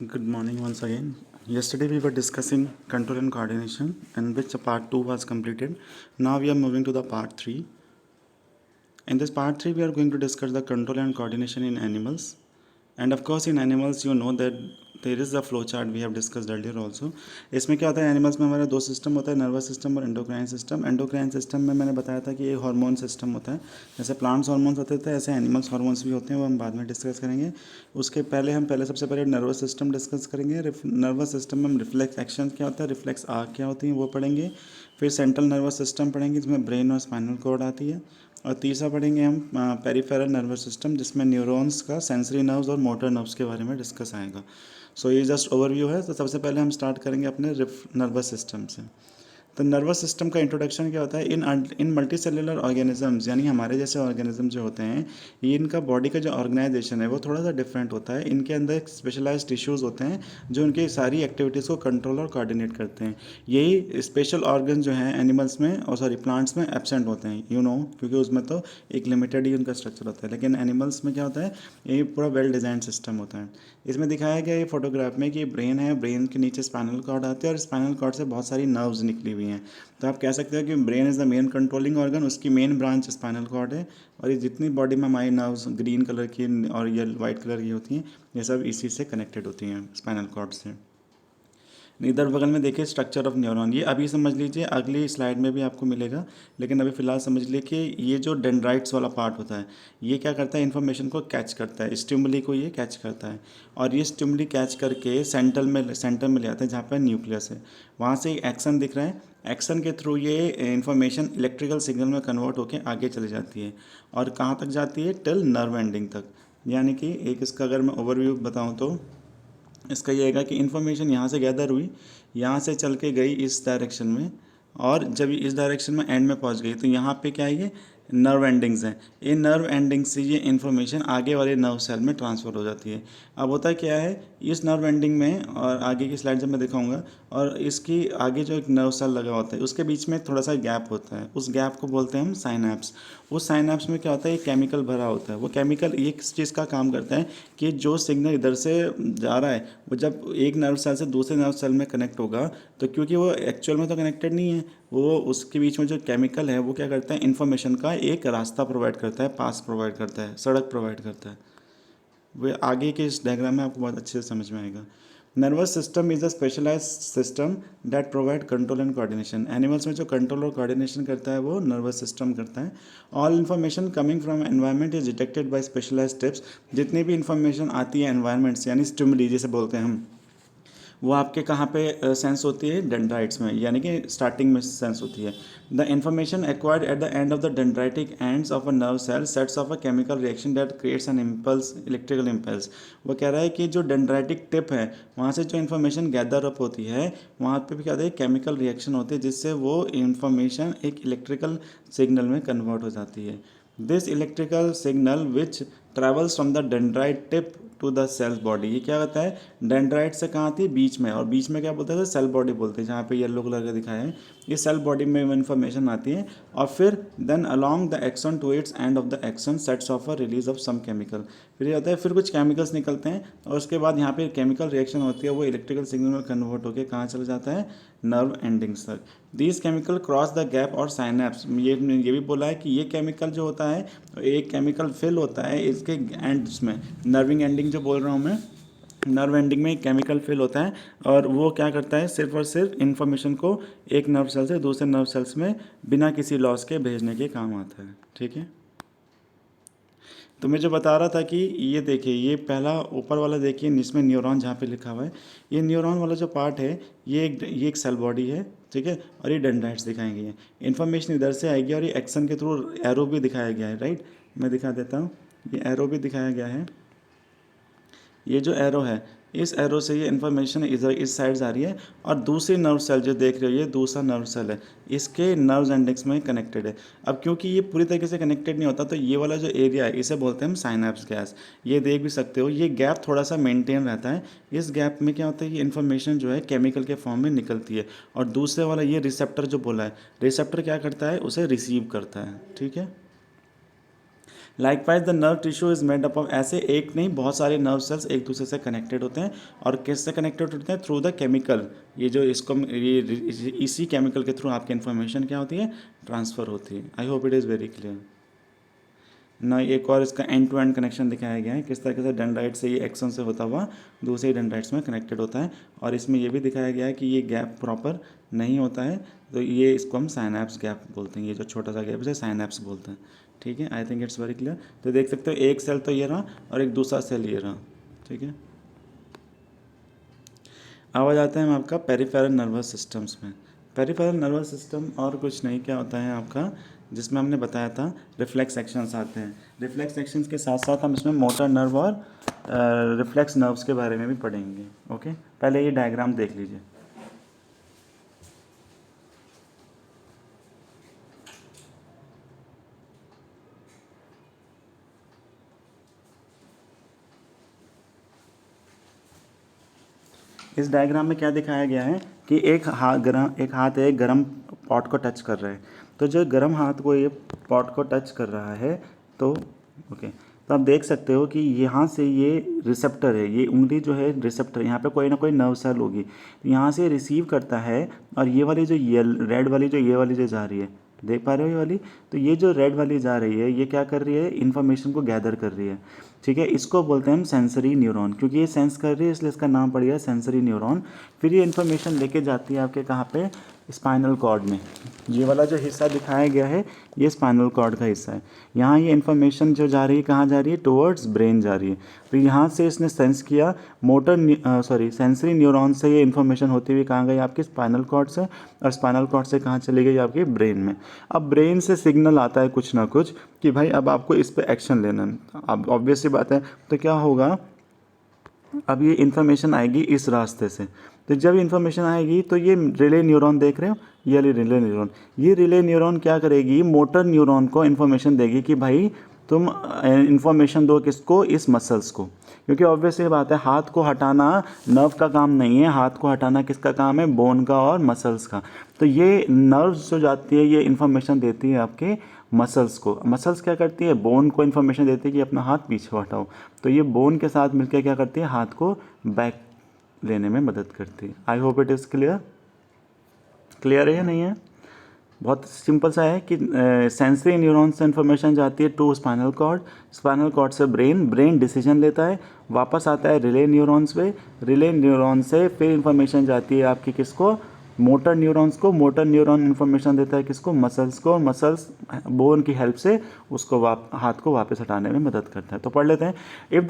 Good morning once again. Yesterday we were discussing control and coordination, in which part 2 was completed. Now we are moving to the part 3. In this part 3, we are going to discuss the control and coordination in animals. And of course, in animals, you know that there is a flow chart we have discussed earlier also. इसमें क्या होता है, animals में हमारा दो system होता है, nervous system और एंडोक्राइन सिस्टम. एंडोक्राइन सिस्टम में मैंने बताया था कि ये हार्मोन सिस्टम होता है. जैसे प्लांट्स हार्मोन्स होते थे, ऐसे एनिमल्स हार्मोन्स भी होते हैं, वो हम बाद में डिस्कस करेंगे. उसके पहले हम सबसे पहले नर्वस सिस्टम डिस्कस करेंगे. नर्वस सिस्टम में हम रिफ्लेक्स एक्शन क्या होता है, रिफ्लेक्स आर्क क्या होती है वो पढ़ेंगे. फिर सेंट्रल नर्वस सिस्टम पढ़ेंगे जिसमें ब्रेन और स्पाइनल कॉर्ड आती है. और तीसरा पढ़ेंगे हम पेरिफेरल नर्वस सिस्टम जिसमें न्यूरॉन्स का सेंसरी नर्व्स और मोटर नर्व्स के बारे में डिस्कस आएगा. सो ये जस्ट ओवरव्यू है. तो सबसे पहले हम स्टार्ट करेंगे अपने नर्वस सिस्टम से. तो नर्वस सिस्टम का इंट्रोडक्शन क्या होता है, इन मल्टी सेलुलर ऑर्गेनिजम्स यानी हमारे जैसे ऑर्गेनिज्म जो होते हैं, ये इनका बॉडी का जो ऑर्गेनाइजेशन है वो थोड़ा सा डिफरेंट होता है. इनके अंदर एक स्पेशलाइज्ड टिश्यूज़ होते हैं जो उनकी सारी एक्टिविटीज़ को कंट्रोल और कोऑर्डिनेट करते हैं. यही स्पेशल ऑर्गन जो हैं एनिमल्स में और सॉरी प्लांट्स में एब्सेंट होते हैं, क्योंकि उसमें तो एक लिमिटेड ही उनका स्ट्रक्चर होता है. लेकिन एनिमल्स में क्या होता है, ये पूरा वेल डिज़ाइन सिस्टम होता है. इसमें दिखाया गया ये फोटोग्राफ में कि ब्रेन है, ब्रेन के नीचे स्पाइनल कॉर्ड आते हैं और स्पाइनल कॉर्ड से बहुत सारी नर्व्स निकली हुई हैं. तो आप कह सकते हो कि brain is the main controlling organ, उसकी मेन ब्रांच स्पाइनल कॉर्ड है. और ये जितनी बॉडी में हमारी नर्व्स ग्रीन कलर की और ये वाइट कलर की होती हैं, ये सब इसी से कनेक्टेड होती हैं, स्पाइनल कॉर्ड से. इधर बगल में देखिए स्ट्रक्चर ऑफ न्यूरॉन, ये अभी समझ लीजिए, अगली स्लाइड में भी आपको मिलेगा. लेकिन अभी फ़िलहाल समझ लीजिए कि ये जो डेंड्राइट्स वाला पार्ट होता है, ये क्या करता है, इन्फॉर्मेशन को कैच करता है, स्टिमुली को ये कैच करता है. और ये स्टिमुली कैच करके सेंटर में ले आता है जहाँ पर न्यूक्लियस है. वहाँ से एक एक्शन दिख रहा है, एक्शन के थ्रू ये इन्फॉर्मेशन इलेक्ट्रिकल सिग्नल में कन्वर्ट होकर आगे चली जाती है. और कहाँ तक जाती है, टिल नर्व एंडिंग तक. यानी कि एक इसका अगर मैं ओवरव्यू बताऊँ तो इसका ये है कि इन्फॉर्मेशन यहाँ से गैदर हुई, यहाँ से चल के गई इस डायरेक्शन में, और जब ये इस डायरेक्शन में एंड में पहुँच गई तो यहाँ पे क्या है, ये नर्व एंडिंग्स हैं. ये नर्व एंडिंग से ये इन्फॉर्मेशन आगे वाले नर्व सेल में ट्रांसफ़र हो जाती है. अब होता क्या है, इस नर्व एंडिंग में, और आगे की स्लाइड जब मैं दिखाऊंगा, और इसकी आगे जो एक नर्व सेल लगा होता है उसके बीच में थोड़ा सा गैप होता है, उस गैप को बोलते हैं हम साइनैप्स. उस साइनैप्स में क्या होता है, एक केमिकल भरा होता है. वो केमिकल ये किस चीज़ का काम करता है कि जो सिग्नल इधर से जा रहा है वो जब एक नर्व सेल से दूसरे नर्व सेल में कनेक्ट होगा, तो क्योंकि वो एक्चुअल में तो कनेक्टेड नहीं है, वो उसके बीच में जो केमिकल है वो क्या करता है, इन्फॉर्मेशन का एक रास्ता प्रोवाइड करता है, पास प्रोवाइड करता है, सड़क प्रोवाइड करता है. वो आगे के इस डायग्राम में आपको बहुत अच्छे से समझ में आएगा. Nervous system is a specialised system that provide control and coordination. Animals में जो कंट्रोल और कोऑर्डिनेशन करता है वो नर्वस सिस्टम करता है. All information coming from environment is detected by specialised tips. जितनी भी इन्फॉर्मेशन आती है एनवायरनमेंट से, यानी स्टिमुली जिसे बोलते हैं हम, वो आपके कहाँ पे सेंस होती है, डेंड्राइट्स में, यानी कि स्टार्टिंग में सेंस होती है. The information acquired at the end of the dendritic ends of a nerve cell sets of a chemical reaction that creates an impulse, electrical impulse. वो कह रहा है कि जो डेंड्राइटिक टिप है वहाँ से जो इन्फॉर्मेशन गैदर अप होती है, वहाँ पे भी क्या होता है, केमिकल रिएक्शन होती है जिससे वो इन्फॉर्मेशन एक इलेक्ट्रिकल सिग्नल में कन्वर्ट हो जाती है. This electrical signal which travels from the dendrite tip to the cell body. ये क्या होता है, डेंड्राइट से कहाँ आती है, बीच में, और बीच में क्या बोलते हैं, सेल बॉडी बोलते हैं, जहाँ पे येलो कलर का दिखाया है. ये सेल बॉडी में इन्फॉर्मेशन आती है. और फिर then along the axon to its end of the axon sets of a release of some chemical. फिर ये होता है, फिर कुछ केमिकल्स निकलते हैं और उसके बाद यहाँ पे केमिकल रिएक्शन होती है, वो इलेक्ट्रिकल सिग्नल में कन्वर्ट होकर कहाँ चला जाता है, नर्व एंडिंग्स तक. These chemical cross the gap और साइनैप्स. ये भी बोला है कि ये केमिकल जो होता है, एक केमिकल फिल होता है इसके एंड्स में, नर्विंग एंडिंग जो बोल रहा हूँ मैं, नर्व एंडिंग में एक केमिकल फिल होता है, और वो क्या करता है, सिर्फ और सिर्फ इन्फॉर्मेशन को एक नर्व सेल से दूसरे नर्व सेल्स में बिना किसी लॉस के भेजने के काम आता है. ठीक है. तो मैं जो बता रहा था कि ये देखिए, ये पहला ऊपर वाला देखिए, जिसमें न्यूरॉन जहाँ पे लिखा हुआ है, ये न्यूरॉन वाला जो पार्ट है, ये एक सेल बॉडी है. ठीक है. और ये डेंड्राइट्स दिखाए गए हैं. इन्फॉर्मेशन इधर से आएगी और ये एक्शन के थ्रू एरो भी दिखाया गया है. राइट, मैं दिखा देता हूँ. ये एरो भी दिखाया गया है. ये जो एरो है, इस एरो से ये इन्फॉर्मेशन इधर इस साइड आ रही है, और दूसरी नर्व सेल जो देख रहे हो, ये दूसरा नर्व सेल है, इसके नर्व्स एंडिंग्स में कनेक्टेड है. अब क्योंकि ये पूरी तरीके से कनेक्टेड नहीं होता, तो ये वाला जो एरिया है इसे बोलते हैं हम साइनैप्स गैस. ये देख भी सकते हो, ये गैप थोड़ा सा मेंटेन रहता है. इस गैप में क्या होता है, ये इन्फॉर्मेशन जो है केमिकल के फॉर्म में निकलती है. और दूसरे वाला ये रिसेप्टर जो बोला है, रिसेप्टर क्या करता है, उसे रिसीव करता है. ठीक है. Likewise the nerve tissue is made up of, ऐसे एक नहीं बहुत सारे नर्व सेल्स एक दूसरे से कनेक्टेड होते हैं, और किससे कनेक्टेड होते हैं? Through the chemical. ये जो इसको ये इसी केमिकल के थ्रू आपकी इन्फॉर्मेशन क्या होती है? ट्रांसफ़र होती है। I hope it is very clear ना। एक और इसका एंड टू एंड कनेक्शन दिखाया गया है, किस तरीके से डेंड्राइट से ये एक्सन से होता हुआ दूसरे डेंड्राइट्स में कनेक्टेड होता है, और इसमें ये भी दिखाया गया है कि ये गैप प्रॉपर नहीं होता है, तो ये इसको हम साइनैप्स गैप बोलते हैं। ये जो छोटा सा गैप है इसे साइनैप्स बोलते हैं। ठीक है, I think it's very clear. तो देख सकते हो एक सेल तो ये रहा और एक दूसरा सेल ये रहा। ठीक है, अब आ जाते हैं हम आपका पेरिफेरल नर्वस सिस्टम्स में। पेरिफेरल नर्वस सिस्टम और कुछ नहीं, क्या होता है आपका, जिसमें हमने बताया था रिफ्लेक्स एक्शंस आते हैं। रिफ्लेक्स एक्शंस के साथ साथ हम इसमें मोटर नर्व और रिफ्लेक्स नर्व्स के बारे में भी पढ़ेंगे। ओके, पहले ये डायग्राम देख लीजिए। इस डायग्राम में क्या दिखाया गया है कि एक हाथ है गर्म पॉट को टच कर रहा है। तो जो गर्म हाथ को ये पॉट को टच कर रहा है, तो ओके, तो आप देख सकते हो कि यहाँ से ये रिसेप्टर है, ये उंगली जो है रिसेप्टर, यहाँ पे कोई ना कोई नर्व सेल होगी, तो यहाँ से रिसीव करता है। और ये वाली जो रेड वाली जो ये वाली जो जा रही है, देख पा रहे हो ये वाली, तो ये जो रेड वाली जा रही है ये क्या कर रही है? इन्फॉर्मेशन को गैदर कर रही है। ठीक है, इसको बोलते हैं हम सेंसरी न्यूरॉन, क्योंकि ये सेंस कर रही है इसलिए इसका नाम पड़ गया सेंसरी न्यूरॉन। फिर ये इन्फॉर्मेशन लेके जाती है आपके कहाँ पे? स्पाइनल कॉर्ड में। ये वाला जो हिस्सा दिखाया गया है ये स्पाइनल कॉर्ड का हिस्सा है। यहाँ ये इन्फॉर्मेशन जो जा रही है कहाँ जा रही है? टुवर्ड्स ब्रेन जा रही है। तो यहाँ से इसने सेंस किया, सेंसरी न्यूरॉन से ये इन्फॉर्मेशन होती हुई कहाँ गई? आपकी स्पाइनल कॉर्ड से, और स्पाइनल कॉर्ड से कहाँ चली गई? आपके ब्रेन में। अब ब्रेन से सिग्नल आता है कुछ ना कुछ कि भाई अब आपको इस पर एक्शन लेना है। अब ऑब्वियस सी बात है, तो क्या होगा, अब ये इन्फॉर्मेशन आएगी इस रास्ते से। तो जब इन्फॉर्मेशन आएगी तो ये रिले न्यूरॉन देख रहे हो, ये रिले न्यूरॉन, ये रिले न्यूरॉन क्या करेगी? मोटर न्यूरॉन को इन्फॉर्मेशन देगी कि भाई तुम इन्फॉर्मेशन दो किसको? इस मसल्स को। क्योंकि ऑब्वियस ये बात है, हाथ को हटाना नर्व का काम नहीं है, हाथ को हटाना किसका काम है? बोन का और मसल्स का। तो ये नर्व्स जो जाती है ये इन्फॉर्मेशन देती है आपके मसल्स को। मसल्स क्या करती है? बोन को इन्फॉर्मेशन देती है कि अपना हाथ पीछे हटाओ। तो ये बोन के साथ मिलकर क्या करती है? हाथ को बैक लेने में मदद करती है। I hope it is clear. Clear है या नहीं है? बहुत सिंपल सा है कि सेंसरी न्यूरॉन से इन्फॉर्मेशन जाती है to spinal cord, spinal cord से ब्रेन, ब्रेन डिसीजन लेता है, वापस आता है रिले न्यूरॉन्स पे, रिले न्यूरॉन से फिर इन्फॉर्मेशन जाती है आपकी किसको? मोटर न्यूरॉन्स को। मोटर न्यूरॉन इन्फॉर्मेशन देता है किसको? मसल्स को। मसल्स बोन की हेल्प से उसको हाथ को वापस हटाने में मदद करता है। तो पढ़ लेते हैं। If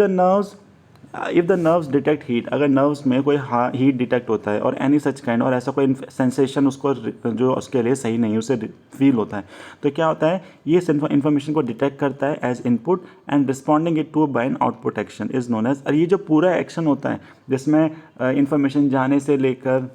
the nerves detect heat, अगर नर्व्स में कोई हीट डिटेक्ट होता है और एनी सच काइंड, और ऐसा कोई सेंसेशन उसको जो उसके लिए सही नहीं है उसे फील होता है, तो क्या होता है? ये इन्फॉर्मेशन को डिटेक्ट करता है as input and responding it to by an output action is known as. और ये जो पूरा एक्शन होता है जिसमें इन्फॉर्मेशन जाने से लेकर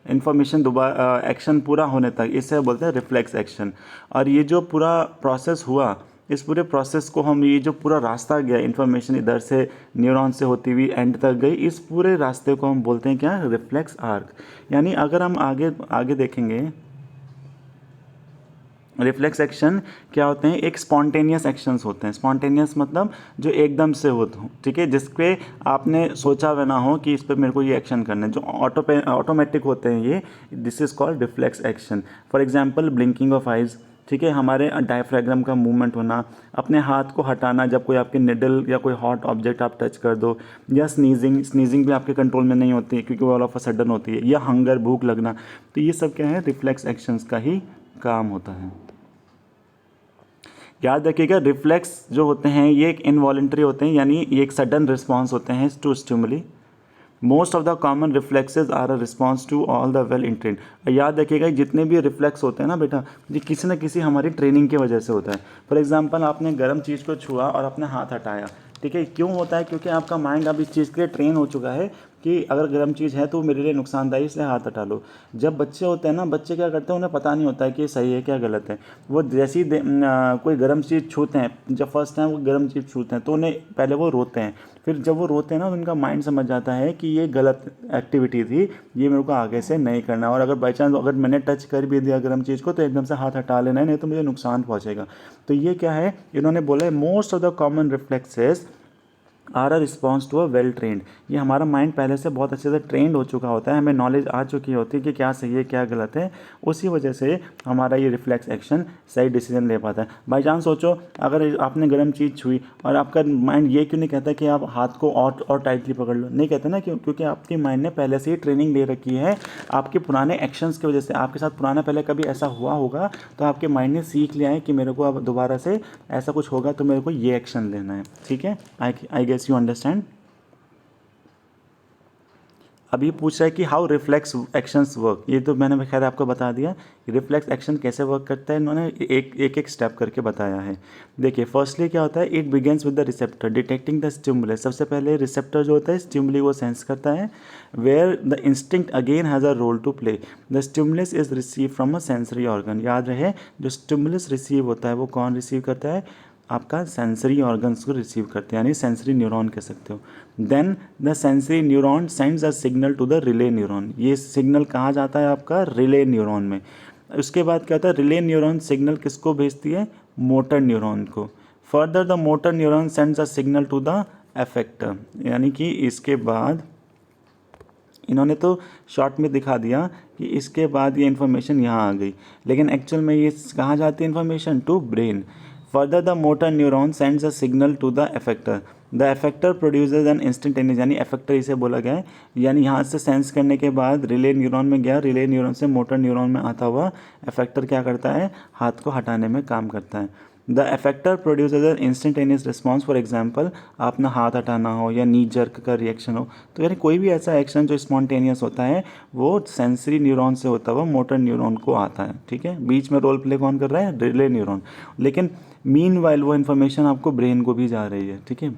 इन्फॉर्मेशन दोबारा एक्शन पूरा होने तक, इसे बोलते हैं रिफ्लेक्स एक्शन। और ये जो पूरा प्रोसेस हुआ, इस पूरे प्रोसेस को हम, ये जो पूरा रास्ता गया इन्फॉर्मेशन इधर से न्यूरॉन से होती हुई एंड तक गई, इस पूरे रास्ते को हम बोलते हैं क्या? Reflex arc. यानी अगर हम आगे देखेंगे, रिफ्लेक्स एक्शन क्या होते हैं? एक स्पॉन्टेनियस एक्शंस होते हैं। स्पॉन्टेनियस मतलब जो एकदम से होते हो, ठीक है, जिस पे आपने सोचा हुआ ना हो कि इस पर मेरे को ये एक्शन करना है, जो ऑटोमेटिक होते हैं ये, this is called reflex action. For example blinking of eyes, ठीक है, हमारे डायफ्राग्राम का मूवमेंट होना, अपने हाथ को हटाना जब कोई आपके निडल या कोई हॉट ऑब्जेक्ट आप टच कर दो, या स्नीजिंग भी आपके कंट्रोल में नहीं होती है क्योंकि ऑल ऑफ अ सडन होती है, या हंगर, भूख लगना, तो ये सब क्या है? रिफ्लेक्स एक्शंस का ही काम होता है। याद रखिएगा, रिफ्लेक्स जो होते हैं ये एक इनवॉलेंट्री होते हैं, यानी ये एक सडन रिस्पॉन्स होते हैं to stimuli. Most of the common reflexes are a response to all the well entrenched. याद रखिएगा, जितने भी रिफ्लेक्स होते हैं ना बेटा, ये किसी न किसी हमारी ट्रेनिंग की वजह से होता है। फॉर एग्जांपल, आपने गर्म चीज़ को छुआ और अपने हाथ हटाया, ठीक है, क्यों होता है? क्योंकि आपका माइंड अब इस चीज़ के लिए ट्रेन हो चुका है कि अगर गर्म चीज़ है तो मेरे लिए नुकसानदायी, इसलिए हाथ हटा लो। जब बच्चे होते हैं ना, बच्चे क्या करते हैं, उन्हें पता नहीं होता है कि सही है क्या गलत है। वो जैसे ही कोई गर्म चीज़ छूते हैं, जब फर्स्ट टाइम वो गर्म चीज़ छूते हैं तो उन्हें पहले वो रोते हैं, फिर जब वो रोते हैं ना तो उनका माइंड समझ जाता है कि ये गलत एक्टिविटी थी, ये मेरे को आगे से नहीं करना। और अगर बाई चांस अगर मैंने टच कर भी दिया गर्म चीज़ को तो एकदम से हाथ हटा लेना है, नहीं तो मुझे नुकसान पहुंचेगा। तो ये क्या है, इन्होंने बोला है most of the common reflexes are a response to a well trained. ये हमारा माइंड पहले से बहुत अच्छे से ट्रेंड हो चुका होता है, हमें नॉलेज आ चुकी होती है कि क्या सही है क्या गलत है, उसी वजह से हमारा ये रिफ्लेक्स एक्शन सही डिसीजन ले पाता है। बाई चांस सोचो अगर आपने गर्म चीज़ छुई और आपका माइंड ये क्यों नहीं कहता कि आप हाथ को और टाइटली पकड़ लो, नहीं कहते ना, क्यों? क्योंकि आपके माइंड ने पहले से ही ट्रेनिंग ले रखी है आपके पुराने एक्शंस की वजह से। आपके साथ पुराना पहले कभी ऐसा हुआ होगा तो आपके माइंड ने सीख लिया है कि मेरे को अब दोबारा से ऐसा कुछ होगा तो मेरे को ये एक्शन लेना है। ठीक है, आई गेस यू अंडरस्टैंड। अब ये पूछ रहा है कि हाउ रिफ्लेक्स एक्शंस वर्क। ये तो मैंने खैर आपको बता दिया कि रिफ्लेक्स एक्शन कैसे वर्क करता है, इन्होंने एक स्टेप करके बताया है। देखिए फर्स्टली क्या होता है, it begins with the receptor detecting the stimulus. सबसे पहले रिसेप्टर जो होता है स्टिमुली को सेंस करता है, where the instinct again has a role to play. The stimulus is receive from a sensory organ. याद रहे, जो स्टिमुलस रिसीव होता है वो कौन रिसीव करता है, आपका सेंसरी ऑर्गन्स को रिसीव करते हैं, यानी सेंसरी न्यूरॉन कह सकते हो। Then the sensory neuron sends a signal to the relay neuron. ये सिग्नल कहाँ जाता है, आपका रिले न्यूरॉन में। उसके बाद क्या होता है, रिले न्यूरॉन सिग्नल किसको भेजती है, मोटर न्यूरॉन को। Further the motor neuron sends a signal to the effector. यानी कि इसके बाद इन्होंने तो शॉर्ट में दिखा दिया कि इसके बाद ये इन्फॉर्मेशन यहाँ आ गई, लेकिन एक्चुअल में ये कहाँ जाती है information, to brain. Further the motor neuron sends a signal to the effector. The effector produces an instantaneous, यानी एफेक्टर इसे बोला गया है, यानी यहाँ से सेंस करने के बाद रिले न्यूरॉन में गया, रिले न्यूरॉन से मोटर न्यूरॉन में आता हुआ एफेक्टर क्या करता है, हाथ को हटाने में काम करता है। The effector produces an instantaneous response. For example अपना हाथ हटाना हो या नी जर्क का रिएक्शन हो, तो यानी कोई भी ऐसा एक्शन जो स्पॉन्टेनियस होता है वो सेंसरी न्यूरॉन से होता हुआ मोटर न्यूरॉन को आता है। ठीक है, बीच में रोल प्ले कौन कर रहा है, रिले न्यूरॉन, लेकिन मीन वाइल वो इन्फॉर्मेशन आपको ब्रेन को भी जा रही है। ठीक है,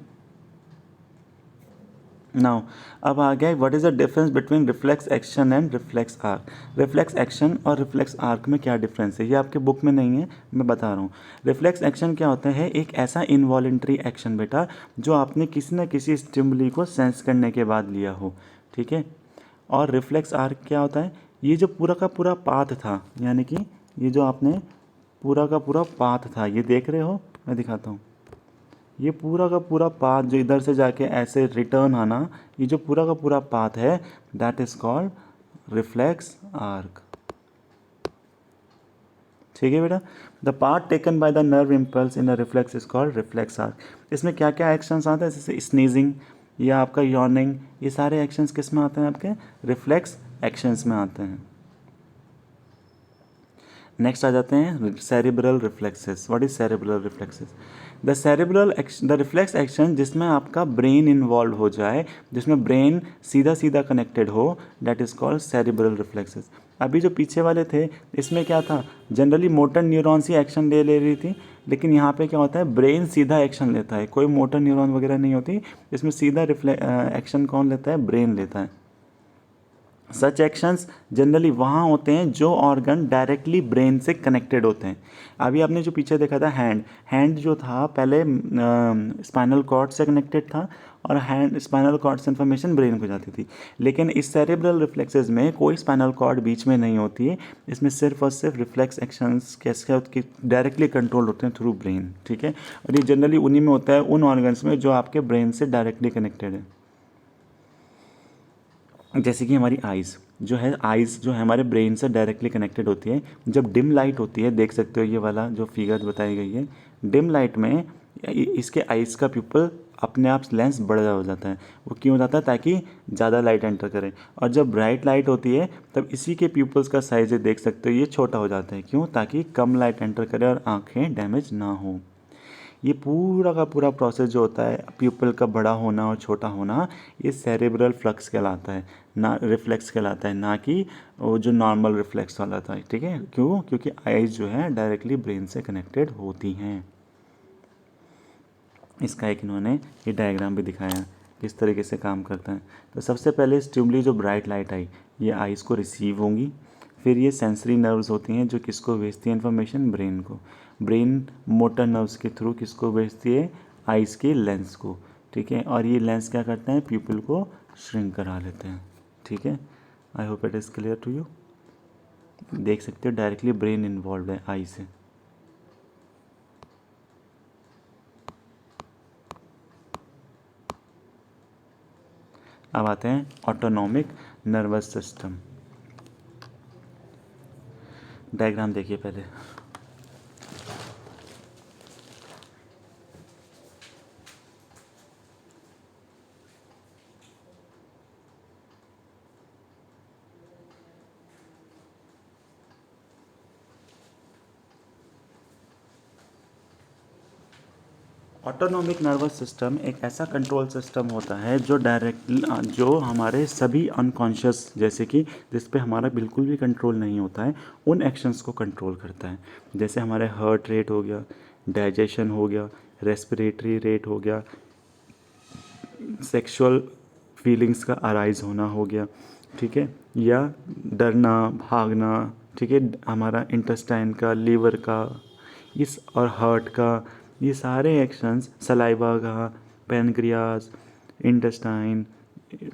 नाउ अब आ गया what is the difference between reflex action and reflex arc. Reflex action और रिफ्लेक्स आर्क में क्या डिफरेंस है, ये आपके बुक में नहीं है, मैं बता रहा हूँ। रिफ्लेक्स एक्शन क्या होता है, एक ऐसा इनवॉलेंट्री एक्शन बेटा जो आपने किसी न किसी स्टिमुली को सेंस करने के बाद लिया हो। ठीक है, और रिफ्लेक्स आर्क क्या होता है, ये जो पूरा का पूरा पाथ था, यानी कि ये जो आपने पूरा का पूरा पाथ था, ये देख रहे हो, मैं दिखाता हूँ, ये पूरा का पूरा पाथ जो इधर से जाके ऐसे रिटर्न आना, ये जो पूरा का पूरा पाथ है that is called reflex arc. ठीक है बेटा, the part taken by the nerve impulse in the reflex is called reflex arc. इसमें क्या क्या एक्शंस आते हैं, जैसे स्नीजिंग या आपका यॉर्निंग, ये सारे एक्शंस किस में आते हैं, आपके रिफ्लेक्स एक्शंस में आते हैं। नेक्स्ट आ जाते हैं cerebral reflexes. What is cerebral reflexes, the reflex action जिसमें आपका ब्रेन इन्वॉल्व हो जाए, जिसमें ब्रेन सीधा सीधा कनेक्टेड हो, that is called cerebral reflexes. अभी जो पीछे वाले थे इसमें क्या था, जनरली मोटर न्यूरॉन्स ही एक्शन ले रही थी, लेकिन यहाँ पे क्या होता है, ब्रेन सीधा एक्शन लेता है, कोई मोटर न्यूरॉन वगैरह नहीं होती, इसमें सीधा एक्शन कौन लेता है, ब्रेन लेता है। सच एक्शंस जनरली वहाँ होते हैं जो ऑर्गन डायरेक्टली ब्रेन से कनेक्टेड होते हैं। अभी आपने जो पीछे देखा था हैंड जो था पहले स्पाइनल कॉर्ड से कनेक्टेड था और हैंड स्पाइनल कॉर्ड से इन्फॉर्मेशन ब्रेन को जाती थी, लेकिन इस सेरेब्रल रिफ्लेक्सेस में कोई स्पाइनल कॉर्ड बीच में नहीं होती है, इसमें सिर्फ और सिर्फ रिफ्लेक्स एक्शंस कैसे उसके डायरेक्टली कंट्रोल होते हैं थ्रू ब्रेन। ठीक है, और ये जनरली उन्हीं में होता है, उन ऑर्गन्स में जो आपके ब्रेन से डायरेक्टली कनेक्टेड है। जैसे कि हमारी आइज़ जो है हमारे ब्रेन से डायरेक्टली कनेक्टेड होती है। जब डिम लाइट होती है, देख सकते हो ये वाला जो फिगर बताई गई है, डिम लाइट में इसके आइज़ का प्यूपल अपने आप लेंस बड़ा हो जाता है। वो क्यों हो जाता है, ताकि ज़्यादा लाइट एंटर करे। और जब ब्राइट लाइट होती है तब इसी के प्यूपल्स का साइज़ देख सकते हो, ये छोटा हो जाता है। क्यों, ताकि कम लाइट एंटर करे और आँखें डैमेज ना हो। ये पूरा का पूरा प्रोसेस जो होता है प्यूपल का बड़ा होना और छोटा होना, ये सेरेब्रल फ्लक्स कहलाता है, ना रिफ्लेक्स कहलाता है, ना कि वो जो नॉर्मल रिफ्लेक्स वाला था। ठीक है, क्यों, क्योंकि आइज़ जो है डायरेक्टली ब्रेन से कनेक्टेड होती हैं। इसका एक इन्होंने ये डायग्राम भी दिखाया। किस तरीके से काम करता है। तो सबसे पहले स्टिमुली जो ब्राइट लाइट आई ये आइज़ को रिसीव होंगी, फिर ये सेंसरी नर्व्स होती हैं जो किसको भेजती है इन्फॉर्मेशन, ब्रेन को। ब्रेन मोटर नर्व्स के थ्रू किसको भेजती है, आइज़ के लेंस को, ठीक है। और ये लेंस क्या करते हैं, प्यूपिल को श्रिंक करा लेते हैं, ठीक है। I hope it is clear to you. देख सकते हो डायरेक्टली ब्रेन इन्वॉल्व है आई से। अब आते हैं ऑटोनॉमिक नर्वस सिस्टम। डायग्राम देखिए पहले। ऑटोनॉमिक नर्वस सिस्टम एक ऐसा कंट्रोल सिस्टम होता है जो जो हमारे सभी अनकॉन्शियस, जैसे कि जिस पे हमारा बिल्कुल भी कंट्रोल नहीं होता है, उन एक्शंस को कंट्रोल करता है। जैसे हमारे हार्ट रेट हो गया, डाइजेशन हो गया, रेस्पिरेटरी रेट हो गया, सेक्सुअल फीलिंग्स का अराइज होना हो गया, ठीक है, या डरना, भागना, ठीक है, हमारा इंटेस्टाइन का, लीवर का, इस और हार्ट का, ये सारे एक्शंस, सलाइवा का, पैनक्रियाज, इंटेस्टाइन,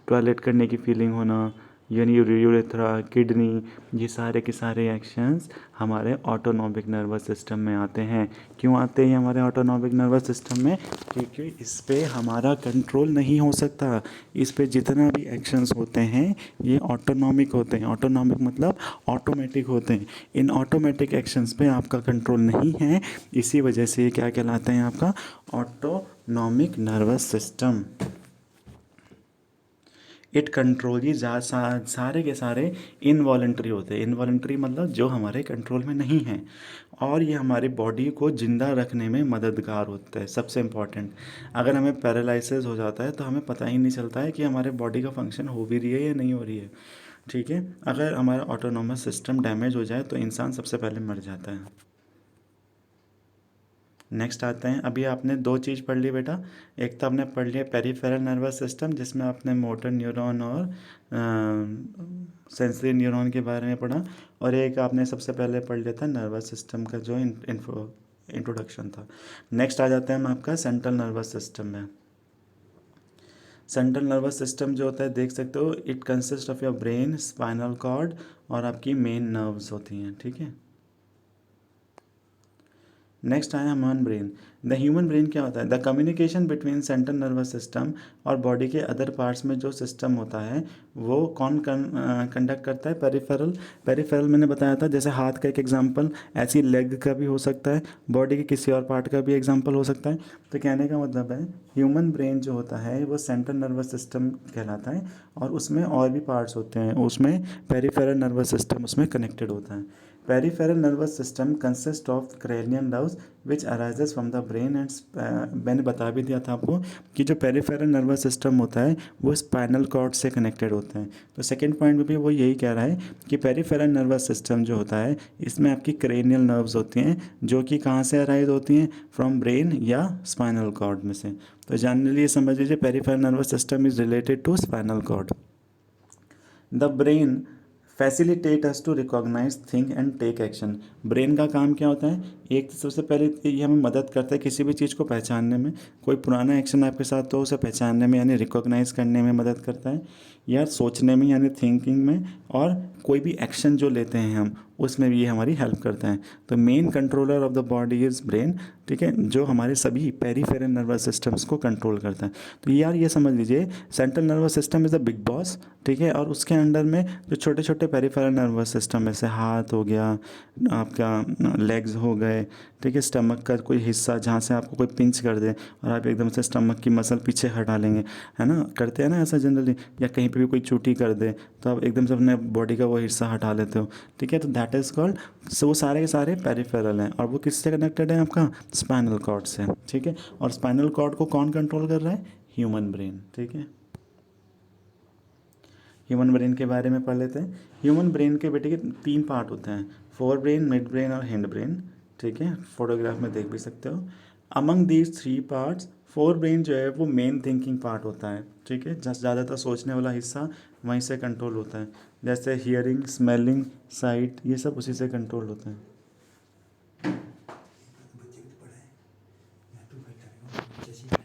टॉयलेट करने की फीलिंग होना, यानी यूरेथ्रा, किडनी, ये सारे के सारे एक्शंस हमारे ऑटोनॉमिक नर्वस सिस्टम में आते हैं। क्यों आते हैं हमारे ऑटोनॉमिक नर्वस सिस्टम में? क्योंकि इस पे हमारा कंट्रोल नहीं हो सकता। इस पे जितना भी एक्शंस होते हैं ये ऑटोनॉमिक होते हैं। ऑटोनॉमिक मतलब ऑटोमेटिक होते हैं। इन ऑटोमेटिक एक्शंस पे आपका कंट्रोल नहीं है, इसी वजह से ये क्या कहलाते हैं, आपका autonomic nervous system. It control, ये सारे के सारे इनवॉलेंट्री होते हैं। इनवॉलेंट्री मतलब जो हमारे कंट्रोल में नहीं है, और ये हमारी बॉडी को ज़िंदा रखने में मददगार होता है। सबसे इम्पॉर्टेंट, अगर हमें पैरालिसिस हो जाता है तो हमें पता ही नहीं चलता है कि हमारे बॉडी का फंक्शन हो भी रही है या नहीं हो रही है, ठीक है। अगर हमारा ऑटोनोमस सिस्टम डैमेज हो जाए तो इंसान सबसे पहले मर जाता है। नेक्स्ट आते हैं, अभी आपने दो चीज़ पढ़ ली बेटा। एक तो आपने पढ़ लिया पेरिफेरल नर्वस सिस्टम, जिसमें आपने मोटर न्यूरॉन और सेंसरी न्यूरॉन के बारे में पढ़ा, और एक आपने सबसे पहले पढ़ लिया था नर्वस सिस्टम का जो इंट्रोडक्शन था। नेक्स्ट आ जाते हैं हम आपका सेंट्रल नर्वस सिस्टम में। सेंट्रल नर्वस सिस्टम जो होता है, देख सकते हो, it consist of your brain, spinal cord और आपकी मेन नर्व्स होती हैं, ठीक है। नेक्स्ट आया human brain. The human brain क्या होता है? The communication between central nervous system और बॉडी के अदर पार्ट्स में जो सिस्टम होता है वो कौन कंडक्ट करता है? पेरिफेरल। पेरिफेरल मैंने बताया था, जैसे हाथ का एक एग्जांपल, ऐसी लेग का भी हो सकता है, बॉडी के किसी और पार्ट का भी एग्जांपल हो सकता है। तो कहने का मतलब है ह्यूमन ब्रेन जो होता है वो सेंट्रल नर्वस सिस्टम कहलाता है, और उसमें और भी पार्ट्स होते हैं, उसमें पेरिफेरल नर्वस सिस्टम उसमें कनेक्टेड होता है। Peripheral nervous system consist of cranium nerves which arises from the brain and, मैंने बता भी दिया था आपको कि जो पेरिफेरल नर्वस सिस्टम होता है वो स्पाइनल कॉर्ड से कनेक्टेड होता है। तो सेकेंड पॉइंट में भी वो यही कह रहा है कि पेरिफेरल नर्वस सिस्टम जो होता है इसमें आपकी क्रेनियल नर्व्स होती हैं, जो कि कहाँ से अराइज होती हैं? फ्रॉम ब्रेन या स्पाइनल कॉर्ड में से। तो जानने लिए समझ लीजिए peripheral nervous system is related to spinal cord. The brain facilitate us to recognise think and take action. Brain का काम क्या होता है? एक तो सबसे पहले ये हमें मदद करता है किसी भी चीज़ को पहचानने में। कोई पुराना एक्शन आपके साथ तो उसे पहचानने में यानी रिकॉग्नाइज करने में मदद करता है, या सोचने में यानी थिंकिंग में, और कोई भी एक्शन जो लेते हैं हम उसमें भी ये हमारी हेल्प करता है। तो main controller of the body is brain, ठीक है, जो हमारे सभी पेरिफेरल नर्वस सिस्टम्स को कंट्रोल करता है। तो यार ये समझ लीजिए central nervous system is the big boss, ठीक है, और उसके अंडर में जो छोटे छोटे पेरिफेरल नर्वस सिस्टम में से हाथ हो गया, आपका लेग्स हो गए, ठीक है, स्टमक का कोई हिस्सा जहाँ से आपको कोई पिंच कर दे और आप एकदम से स्टमक की मसल पीछे हटा लेंगे, है ना, करते हैं ना ऐसा जनरली, या कहीं पे भी कोई चोटी कर दे तो आप एकदम से अपने बॉडी का वो हिस्सा हटा लेते हो, ठीक है। तो दैट इज़ कॉल्ड, सो वो सारे के सारे पेरिफेरल हैं, और वो किससे कनेक्टेड है? आपका स्पाइनल कॉर्ड से, ठीक है। और स्पाइनल कॉर्ड को कौन कंट्रोल कर रहा है? ह्यूमन ब्रेन, ठीक है। ह्यूमन ब्रेन के बारे में पढ़ लेते हैं। ह्यूमन ब्रेन के बेटे के तीन पार्ट होते हैं, फोर ब्रेन, मिड ब्रेन और हैंड ब्रेन, ठीक है, फोटोग्राफ में देख भी सकते हो। Among these three parts fore brain जो है वो मेन थिंकिंग पार्ट होता है, ठीक है, ज़्यादातर सोचने वाला हिस्सा वहीं से कंट्रोल होता है, जैसे हियरिंग, स्मेलिंग, साइट, ये सब उसी से कंट्रोल होते हैं। बच्चे को तो पढ़ाए मैं तो भाई करेगा जैसी है।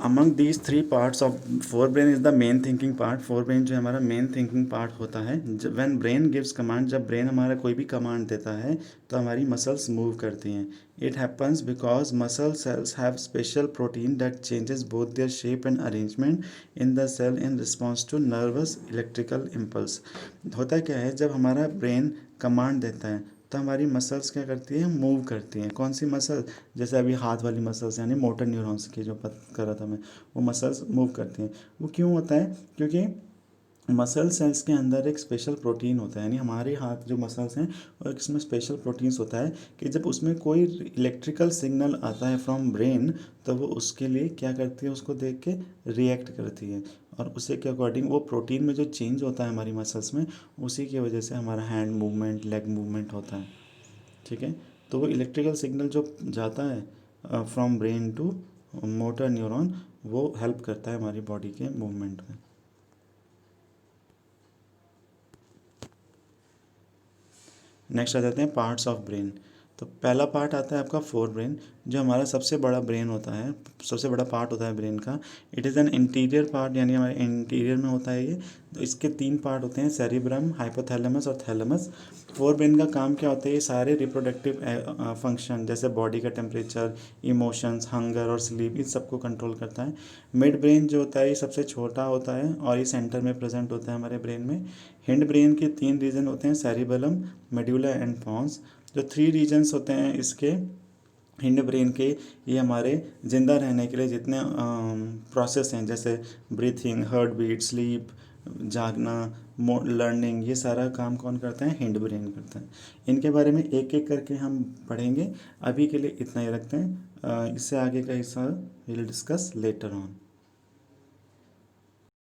Among these three parts of fore brain is the main thinking part. Fore brain जो है हमारा मेन थिंकिंग पार्ट होता है। व्हेन ब्रेन गिव्स कमांड, जब ब्रेन हमारा कोई भी कमांड देता है तो हमारी मसल्स मूव करती हैं। It happens because muscle cells have special protein that changes both their shape and arrangement in the cell in response to nervous electrical impulse. होता क्या है, जब हमारा ब्रेन कमांड देता है तो हमारी मसल्स क्या करती है, मूव करती हैं। कौन सी मसल? जैसे अभी हाथ वाली मसल्स यानी मोटर न्यूरॉन्स की जो बात कर रहा था मैं, वो मसल्स मूव करती हैं। वो क्यों होता है? क्योंकि मसल सेल्स के अंदर एक स्पेशल प्रोटीन होता है, यानी हमारे हाथ जो मसल्स हैं और इसमें स्पेशल प्रोटीन्स होता है कि जब उसमें कोई इलेक्ट्रिकल सिग्नल आता है फ्रॉम ब्रेन तो वो उसके लिए क्या करती है, उसको देख के रिएक्ट करती है, और उसी के अकॉर्डिंग वो प्रोटीन में जो चेंज होता है हमारी मसल्स में, उसी की वजह से हमारा हैंड मूवमेंट, लेग मूवमेंट होता है, ठीक है। तो वो इलेक्ट्रिकल सिग्नल जो जाता है from brain to motor neuron, वो हेल्प करता है हमारी बॉडी के मूवमेंट में। नेक्स्ट आ जाते हैं पार्ट्स ऑफ ब्रेन। तो पहला पार्ट आता है आपका फोर ब्रेन, जो हमारा सबसे बड़ा ब्रेन होता है, सबसे बड़ा पार्ट होता है ब्रेन का। It is an interior part, यानी हमारे इंटीरियर में होता है ये। तो इसके तीन पार्ट होते हैं, सेरिब्रम, हाइपोथैलेमस और थैलेमस। फोर ब्रेन का काम क्या होता है? ये सारे रिप्रोडक्टिव फंक्शन जैसे बॉडी का टेम्परेचर, इमोशंस, हंगर और स्लीप, इन सबको कंट्रोल करता है। मिड ब्रेन जो होता है ये सबसे छोटा होता है और ये सेंटर में प्रेजेंट होता है हमारे ब्रेन में। हिंड ब्रेन के तीन रीजन होते हैं, सेरिबेलम, मेडुला एंड पॉन्स। जो थ्री रीजन्स होते हैं इसके हिंड ब्रेन के, ये हमारे ज़िंदा रहने के लिए जितने प्रोसेस हैं, जैसे ब्रीथिंग, हार्ट बीट, स्लीप, जागना, लर्निंग, ये सारा काम कौन करता है? हिंड ब्रेन करता है। इनके बारे में एक एक करके हम पढ़ेंगे, अभी के लिए इतना ही रखते हैं। इससे आगे का हिस्सा विल डिस्कस लेटर ऑन।